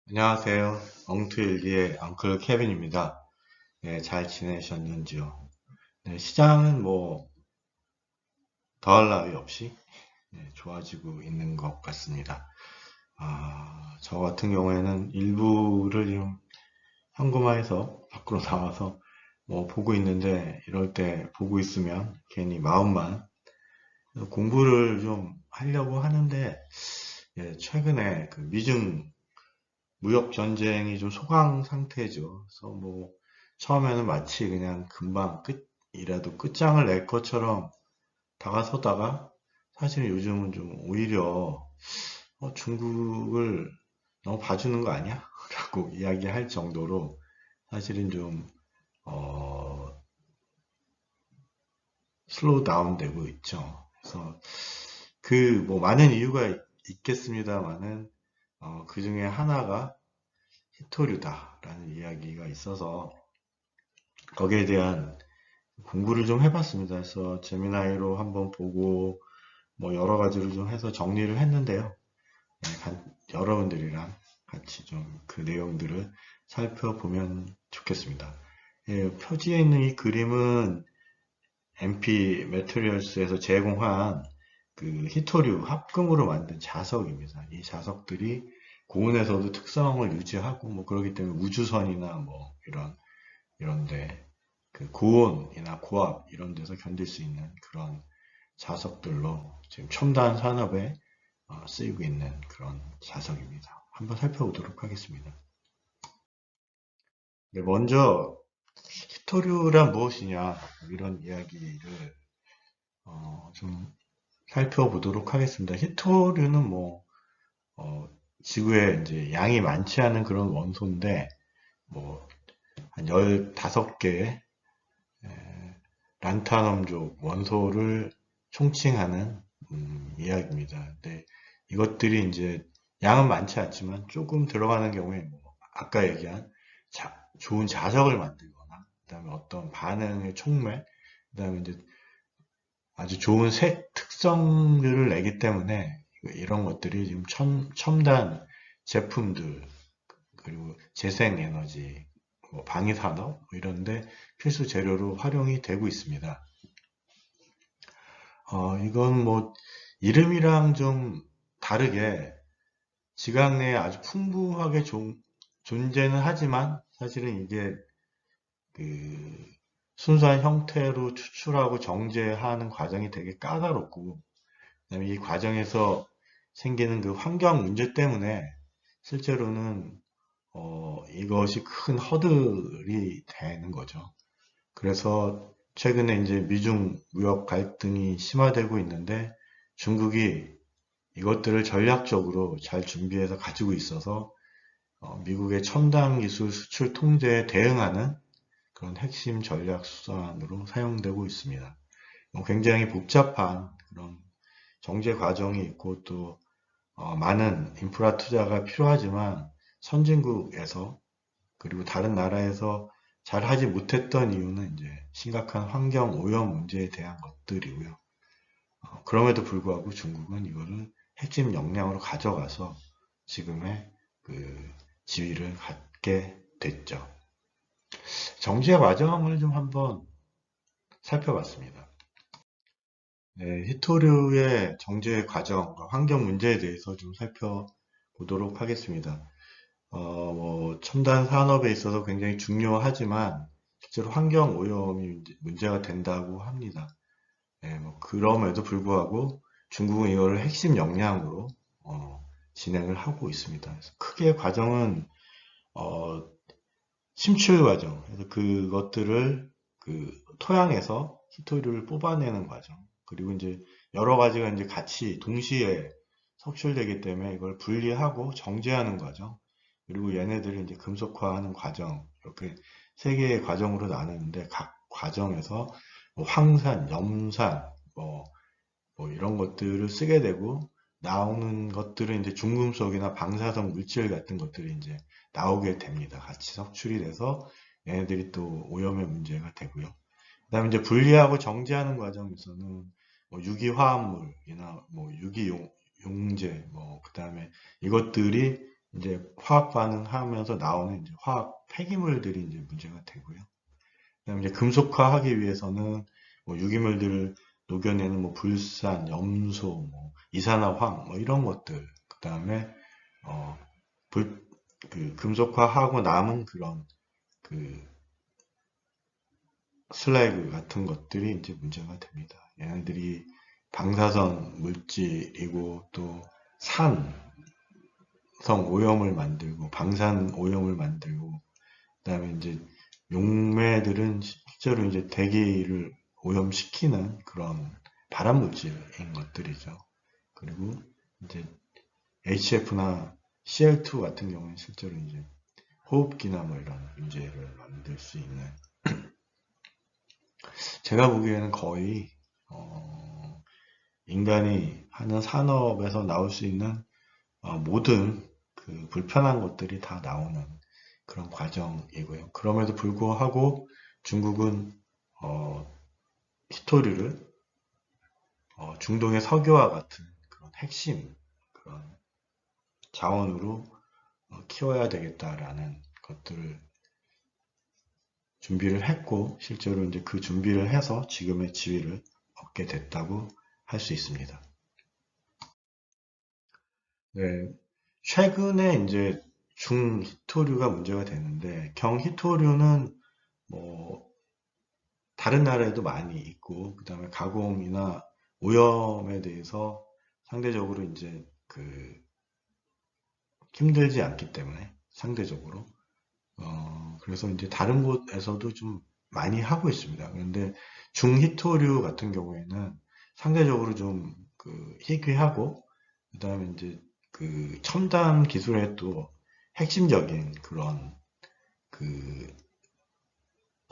안녕하세요. 엉투일기의 엉클 케빈입니다. 네, 잘 지내셨는지요? 네, 시장은 뭐 더할 나위 없이 좋아지고 있는 것 같습니다. 저 같은 경우에는 일부를 좀 현금화해서 밖으로 나와서 뭐 보고 있는데 이럴 때 보고 있으면 괜히 마음만 공부를 좀 하려고 하는데 최근에 그 미중 무역 전쟁이 좀 소강 상태죠. 그래서 뭐 처음에는 마치 그냥 금방 끝이라도 끝장을 낼 것처럼 다가서다가 사실 요즘은 좀 오히려 중국을 너무 봐주는 거 아니야? 라고 이야기할 정도로 사실은 좀 어, 슬로우 다운 되고 있죠. 그래서 그 뭐 많은 이유가 있겠습니다만은 그 중에 하나가 히토류다라는 이야기가 있어서 거기에 대한 공부를 좀 해봤습니다. 그래서 제미나이로 한번 보고 뭐 여러 가지를 좀 해서 정리를 했는데요. 여러분들이랑 같이 좀 그 내용들을 살펴보면 좋겠습니다. 표지에 있는 이 그림은 MP 매트리얼스에서 제공한 그 히토류 합금으로 만든 자석입니다. 이 자석들이 고온에서도 특성을 유지하고 뭐 그러기 때문에 우주선이나 뭐 이런데 그 고온이나 고압 이런 데서 견딜 수 있는 그런 자석들로 지금 첨단 산업에 쓰이고 있는 그런 자석입니다. 한번 살펴보도록 하겠습니다. 네, 먼저 히토류란 무엇이냐 이런 이야기를 좀 살펴보도록 하겠습니다. 히토류는 뭐 지구에 이제 양이 많지 않은 그런 원소인데 뭐 한 15개의 란타넘족 원소를 총칭하는 이야기입니다. 근데 이것들이 이제 양은 많지 않지만 조금 들어가는 경우에 뭐 아까 얘기한 좋은 자석을 만들거나 그다음에 어떤 반응의 촉매 그다음에 이제 아주 좋은 색 특성들을 내기 때문에 이런 것들이 지금 첨단 제품들 그리고 재생에너지 뭐 방위산업 뭐 이런데 필수 재료로 활용이 되고 있습니다. 이건 뭐 이름이랑 좀 다르게 지각 내에 아주 풍부하게 존재는 하지만 사실은 이게 그 순수한 형태로 추출하고 정제하는 과정이 되게 까다롭고 그다음에 이 과정에서 생기는 그 환경 문제 때문에 실제로는 이것이 큰 허들이 되는 거죠. 그래서 최근에 이제 미중 무역 갈등이 심화되고 있는데 중국이 이것들을 전략적으로 잘 준비해서 가지고 있어서 미국의 첨단 기술 수출 통제에 대응하는 그런 핵심 전략 수단으로 사용되고 있습니다. 굉장히 복잡한 그런 정제 과정이 있고 또 많은 인프라 투자가 필요하지만 선진국에서 그리고 다른 나라에서 잘 하지 못했던 이유는 이제 심각한 환경 오염 문제에 대한 것들이고요. 그럼에도 불구하고 중국은 이거를 핵심 역량으로 가져가서 지금의 그 지위를 갖게 됐죠. 정제 과정을 좀 한번 살펴봤습니다. 네, 히토류의 정제 과정과 환경 문제에 대해서 좀 살펴보도록 하겠습니다. 뭐 첨단 산업에 있어서 굉장히 중요하지만 실제로 환경 오염이 문제가 된다고 합니다. 뭐 그럼에도 불구하고 중국은 이거를 핵심 역량으로 진행을 하고 있습니다. 그래서 크게 과정은 어, 심출 과정, 그래서 그것들을 그 토양에서 히토류를 뽑아내는 과정, 그리고 이제 여러 가지가 이제 같이 동시에 석출되기 때문에 이걸 분리하고 정제하는 과정, 그리고 얘네들을 이제 금속화하는 과정, 이렇게 세 개의 과정으로 나누는데 각 과정에서 뭐 황산, 염산, 뭐 이런 것들을 쓰게 되고 나오는 것들은 이제 중금속이나 방사성 물질 같은 것들이 이제 나오게 됩니다. 같이 석출이 돼서 얘네들이 또 오염의 문제가 되고요. 그다음에 이제 분리하고 정제하는 과정에서는 뭐 유기화합물이나 뭐 유기용제 뭐 그다음에 이것들이 이제 화학 반응하면서 나오는 이제 화학 폐기물들이 이제 문제가 되고요. 그다음에 이제 금속화하기 위해서는 뭐 유기물들을 녹여내는 뭐 불산, 염소, 뭐 이산화황 뭐 이런 것들, 그다음에 어, 그 금속화하고 남은 그런 그 슬래그 같은 것들이 이제 문제가 됩니다. 얘네들이 방사선 물질이고 또 산성 오염을 만들고 방산 오염을 만들고 그다음에 이제 용매들은 실제로 이제 대기를 오염시키는 그런 발암 물질인 것들이죠. 그리고 이제 HF나 CL2 같은 경우는 실제로 이제 호흡기나 뭐 이런 문제를 만들 수 있는, 제가 보기에는 거의 인간이 하는 산업에서 나올 수 있는 모든 그 불편한 것들이 다 나오는 그런 과정이고요. 그럼에도 불구하고 중국은 히토류를 중동의 석유와 같은 그런 핵심 그런 자원으로 키워야 되겠다라는 것들을 준비를 했고, 실제로 이제 그 준비를 해서 지금의 지위를 얻게 됐다고 할 수 있습니다. 네, 최근에 이제 중히토류가 문제가 되는데, 경히토류는 뭐 다른 나라에도 많이 있고, 그 다음에 가공이나 오염에 대해서 상대적으로 이제 그 힘들지 않기 때문에 상대적으로 그래서 이제 다른 곳에서도 좀 많이 하고 있습니다. 그런데 중히토류 같은 경우에는 상대적으로 좀 그 희귀하고, 그다음에 이제 그 첨단 기술의 또 핵심적인 그런 그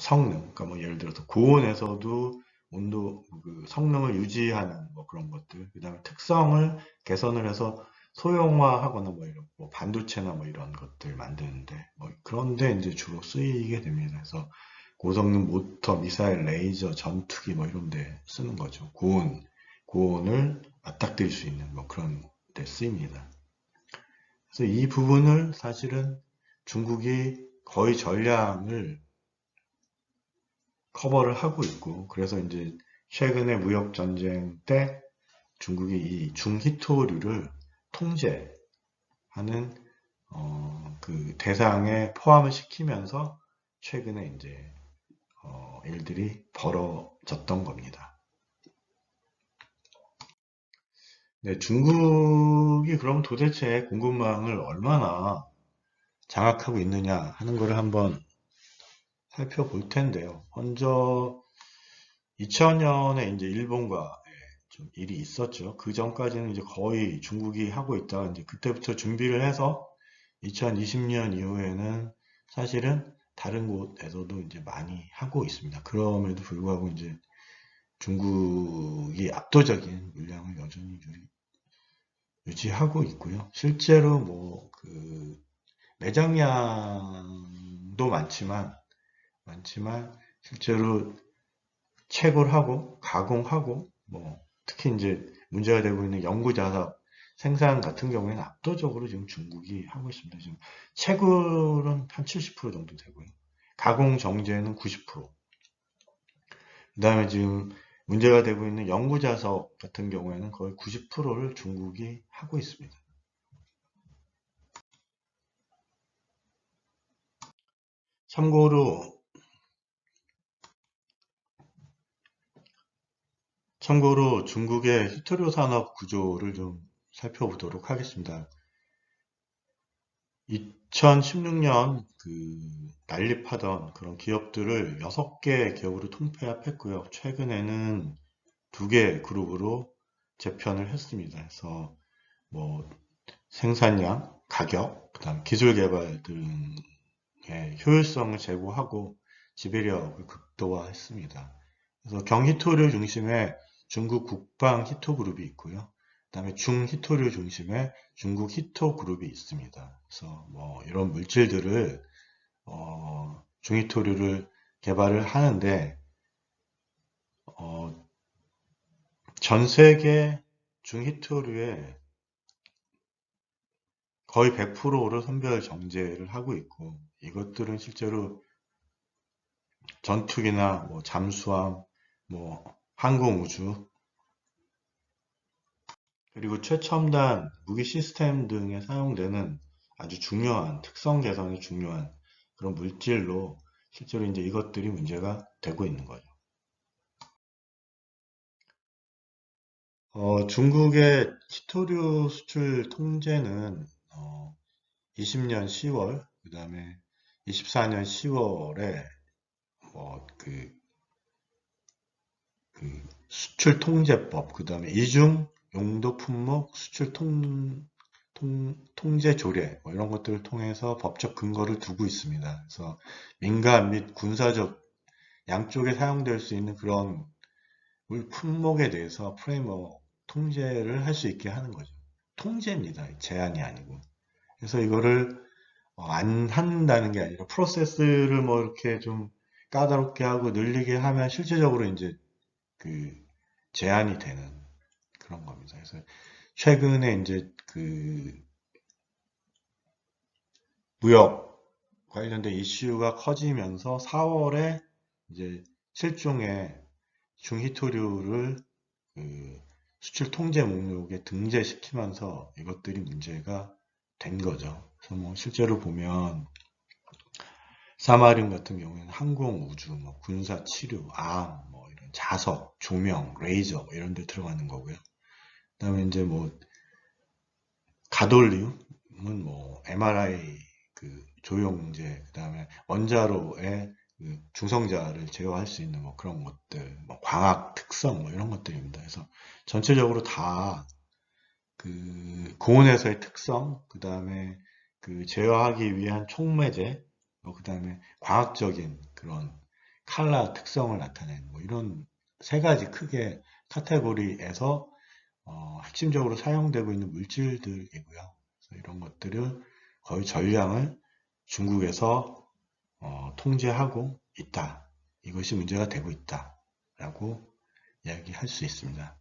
성능, 그러니까 뭐 예를 들어서 고온에서도 온도 그 성능을 유지하는 뭐 그런 것들, 그다음에 특성을 개선을 해서 소형화하거나 뭐 이런 뭐 반도체나 뭐 이런 것들 만드는데 뭐 그런데 이제 주로 쓰이게 됩니다. 그래서 고성능 모터, 미사일, 레이저, 전투기 뭐 이런 데 쓰는 거죠. 고온을 맞닥뜨릴 수 있는 뭐 그런 데 쓰입니다. 그래서 이 부분을 사실은 중국이 거의 전량을 커버를 하고 있고, 그래서 이제 최근에 무역 전쟁 때 중국이 이 중히토류를 통제하는 그 대상에 포함을 시키면서 최근에 이제 일들이 벌어졌던 겁니다. 네, 중국이 그럼 도대체 공급망을 얼마나 장악하고 있느냐 하는 것을 한번 살펴볼 텐데요. 먼저 2000년에 이제 일본과 좀 일이 있었죠. 그 전까지는 이제 거의 중국이 하고 있다가 이제 그때부터 준비를 해서 2020년 이후에는 사실은 다른 곳에서도 이제 많이 하고 있습니다. 그럼에도 불구하고 이제 중국이 압도적인 물량을 여전히 유지하고 있고요. 실제로 뭐 그 매장량도 많지만 실제로 채굴하고 가공하고 뭐 특히 이제 문제가 되고 있는 연구자사 생산 같은 경우에는 압도적으로 지금 중국이 하고 있습니다. 지금 채굴은 한 70% 정도 되고요. 가공 정제는 90%. 그다음에 지금 문제가 되고 있는 연구자석 같은 경우에는 거의 90%를 중국이 하고 있습니다. 참고로 중국의 히토류 산업 구조를 좀 살펴보도록 하겠습니다. 2016년 그 난립하던 그런 기업들을 6개 기업으로 통폐합했고요. 최근에는 2개 그룹으로 재편을 했습니다. 그래서 뭐 생산량, 가격, 그다음 기술 개발 등의 효율성을 제고하고 지배력을 극도화했습니다. 그래서 경히토류 중심의 중국 국방 히토 그룹이 있고요. 그다음에 중히토류 중심의 중국 히토 그룹이 있습니다. 그래서 뭐 이런 물질들을 중히토류를 개발을 하는데 어, 전 세계 중히토류의 거의 100%로 선별 정제를 하고 있고, 이것들은 실제로 전투기나 뭐 잠수함, 뭐 항공우주, 그리고 최첨단 무기 시스템 등에 사용되는 아주 중요한 특성 개선이 중요한 그런 물질로 실제로 이제 이것들이 문제가 되고 있는 거죠. 중국의 히토류 수출 통제는 20년 10월, 그 다음에 24년 10월에 그 수출 통제법, 그 다음에 이중 용도 품목 수출 통제 조례, 뭐 이런 것들을 통해서 법적 근거를 두고 있습니다. 그래서 민간 및 군사적 양쪽에 사용될 수 있는 그런 물 품목에 대해서 프레임워크 통제를 할 수 있게 하는 거죠. 통제입니다. 제한이 아니고. 그래서 이거를 안 한다는 게 아니라 프로세스를 뭐 이렇게 좀 까다롭게 하고 늘리게 하면 실제적으로 이제 그 제한이 되는 그런 겁니다. 그래서 최근에 이제 그 무역 관련된 이슈가 커지면서 4월에 이제 7종의 중히토류를 그 수출 통제 목록에 등재시키면서 이것들이 문제가 된 거죠. 그래서 뭐 실제로 보면 사마린 같은 경우에는 항공, 우주, 뭐 군사, 치료, 암, 뭐 이런 자석, 조명, 레이저 뭐 이런 데 들어가는 거고요. 그다음에 이제 뭐 가돌륨은 뭐 MRI 그 조영제, 그다음에 원자로의 그 중성자를 제어할 수 있는 뭐 그런 것들, 뭐 광학 특성 뭐 이런 것들입니다. 그래서 전체적으로 다 그 고온에서의 특성, 그다음에 그 제어하기 위한 촉매제, 그다음에 과학적인 그런 칼라 특성을 나타내는 뭐 이런 세 가지 크게 카테고리에서 핵심적으로 사용되고 있는 물질들이고요. 그래서 이런 것들을 거의 전량을 중국에서 통제하고 있다. 이것이 문제가 되고 있다라고 이야기할 수 있습니다.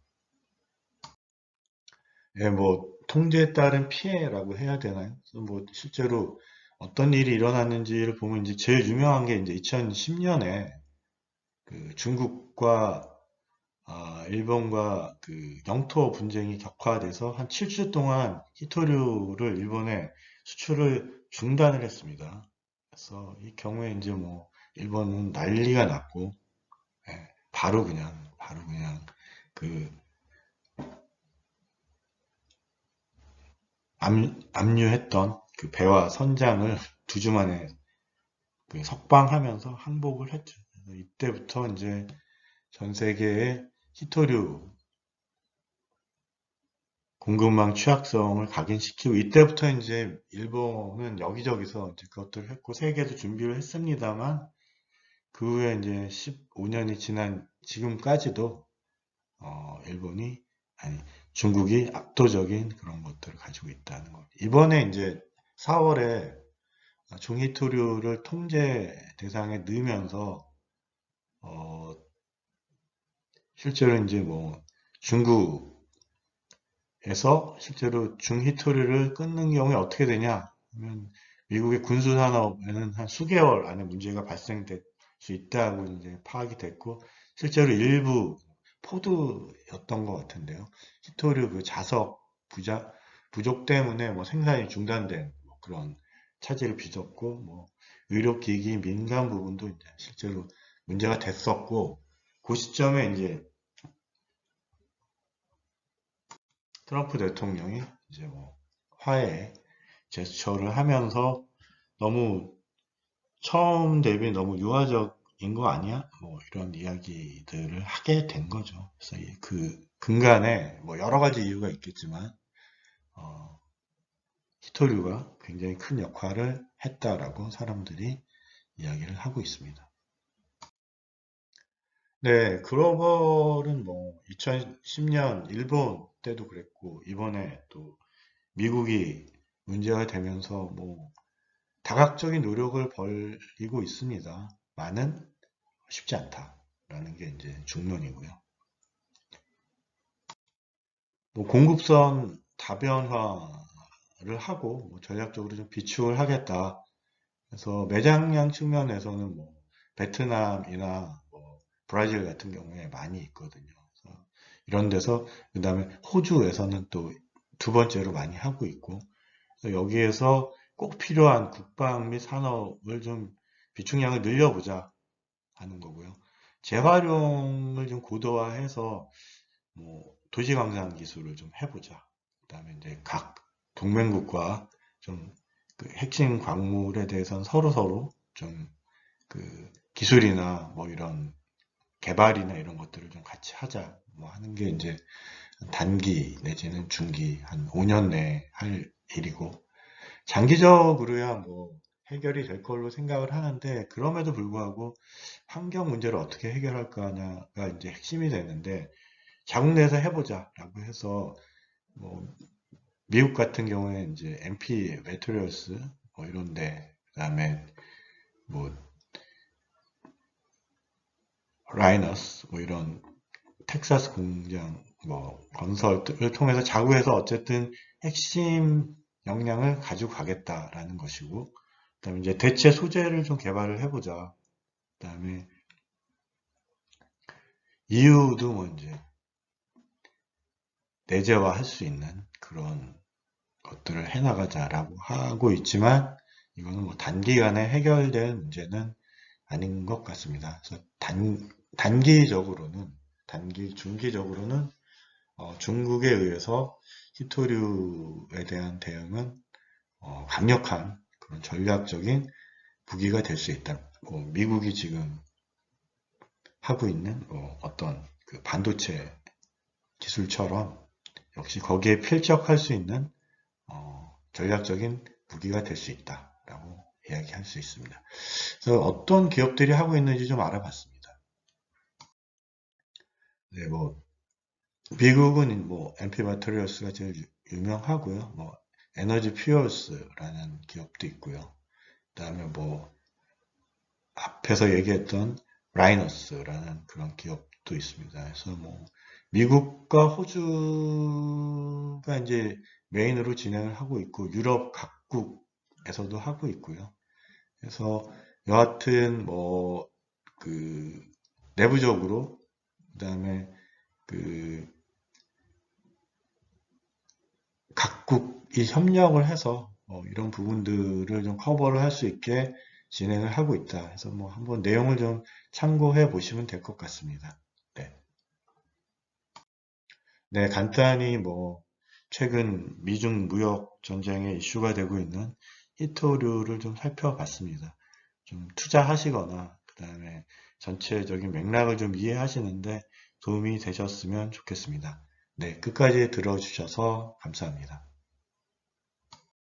예, 뭐 통제에 따른 피해라고 해야 되나요? 그래서 뭐 실제로 어떤 일이 일어났는지를 보면 이제 제일 유명한 게 이제 2010년에 그 중국과 일본과 그 영토 분쟁이 격화돼서 한 7주 동안 히토류를 일본에 수출을 중단을 했습니다. 그래서 이 경우에 이제 뭐 일본은 난리가 났고, 예, 바로 그냥 그 압류했던 그 배와 선장을 2주 만에 그 석방하면서 항복을 했죠. 그래서 이때부터 이제 전 세계의 히토류 공급망 취약성을 각인시키고 이때부터 이제 일본은 여기저기서 이제 그것들을 했고 세계도 준비를 했습니다만 그 후에 이제 15년이 지난 지금까지도 일본이 아니 중국이 압도적인 그런 것들을 가지고 있다는 것. 이번에 이제 4월에 중히토류를 통제 대상에 넣으면서 어, 실제로 이제 뭐 중국에서 실제로 중히토류를 끊는 경우에 어떻게 되냐 하면 미국의 군수 산업에는 한 수개월 안에 문제가 발생될 수 있다고 이제 파악이 됐고 실제로 일부 포드였던 것 같은데요. 히토류 그 자석 부족 때문에 뭐 생산이 중단된 뭐 그런 차질을 빚었고 뭐 의료기기 민감 부분도 이제 실제로 문제가 됐었고 그 시점에 이제 트럼프 대통령이 이제 뭐 화해 제스처를 하면서 너무 처음 대비 너무 유화적인 거 아니야? 뭐 이런 이야기들을 하게 된 거죠. 그래서 그 근간에 뭐 여러 가지 이유가 있겠지만 어, 히토류가 굉장히 큰 역할을 했다라고 사람들이 이야기를 하고 있습니다. 네, 글로벌은 뭐 2010년 일본 때도 그랬고 이번에 또 미국이 문제가 되면서 뭐 다각적인 노력을 벌이고 있습니다. 많은 쉽지 않다라는 게 이제 중론이고요. 뭐 공급선 다변화를 하고 뭐 전략적으로 좀 비축을 하겠다. 그래서 매장량 측면에서는 뭐 베트남이나 뭐 브라질 같은 경우에 많이 있거든요. 그래서 이런 데서 그다음에 호주에서는 또 두 번째로 많이 하고 있고 그래서 여기에서 꼭 필요한 국방 및 산업을 좀 비축량을 늘려보자 하는 거고요. 재활용을 좀 고도화해서 뭐 도시광산 기술을 좀 해보자. 그다음에 이제 각 동맹국과 좀 그 핵심 광물에 대해서는 서로 좀 그 기술이나 뭐 이런 개발이나 이런 것들을 좀 같이 하자. 뭐 하는 게 이제 단기 내지는 중기 한 5년 내에 할 일이고 장기적으로야 뭐 해결이 될 걸로 생각을 하는데 그럼에도 불구하고 환경 문제를 어떻게 해결할까냐가 이제 핵심이 되는데 자국 내에서 해보자라고 해서 뭐 미국 같은 경우에 이제 MP 매트리얼스 뭐 이런데 그다음에 뭐 라이너스 뭐 이런 텍사스 공장 뭐 건설을 통해서 자국에서 어쨌든 핵심 역량을 가지고 가겠다라는 것이고 그다음에 이제 대체 소재를 좀 개발을 해보자. 그다음에 EU도 뭐 이제 내재화할 수 있는 그런 것들을 해나가자라고 하고 있지만 이거는 뭐 단기간에 해결될 문제는 아닌 것 같습니다. 그래서 중기적으로는 중국에 의해서 히토류에 대한 대응은 강력한 그런 전략적인 무기가 될 수 있다. 뭐 미국이 지금 하고 있는 어떤 그 반도체 기술처럼 역시 거기에 필적할 수 있는 전략적인 무기가 될 수 있다라고 이야기할 수 있습니다. 그래서 어떤 기업들이 하고 있는지 좀 알아봤습니다. 네, 뭐 미국은 뭐 MP 마테리얼스가 제일 유명하고요. 뭐 에너지 퓨어스라는 기업도 있고요. 그다음에 뭐 앞에서 얘기했던 라이너스라는 그런 기업도 있습니다. 그래서 뭐 미국과 호주가 이제 메인으로 진행을 하고 있고 유럽 각국에서도 하고 있고요. 그래서 여하튼 뭐 그 내부적으로 그다음에 그 각국이 협력을 해서 이런 부분들을 좀 커버를 할 수 있게 진행을 하고 있다. 그래서 뭐 한번 내용을 좀 참고해 보시면 될 것 같습니다. 네. 네, 간단히 뭐 최근 미중 무역 전쟁에 이슈가 되고 있는 히토류를 좀 살펴봤습니다. 좀 투자하시거나 그다음에 전체적인 맥락을 좀 이해하시는데 도움이 되셨으면 좋겠습니다. 네, 끝까지 들어주셔서 감사합니다.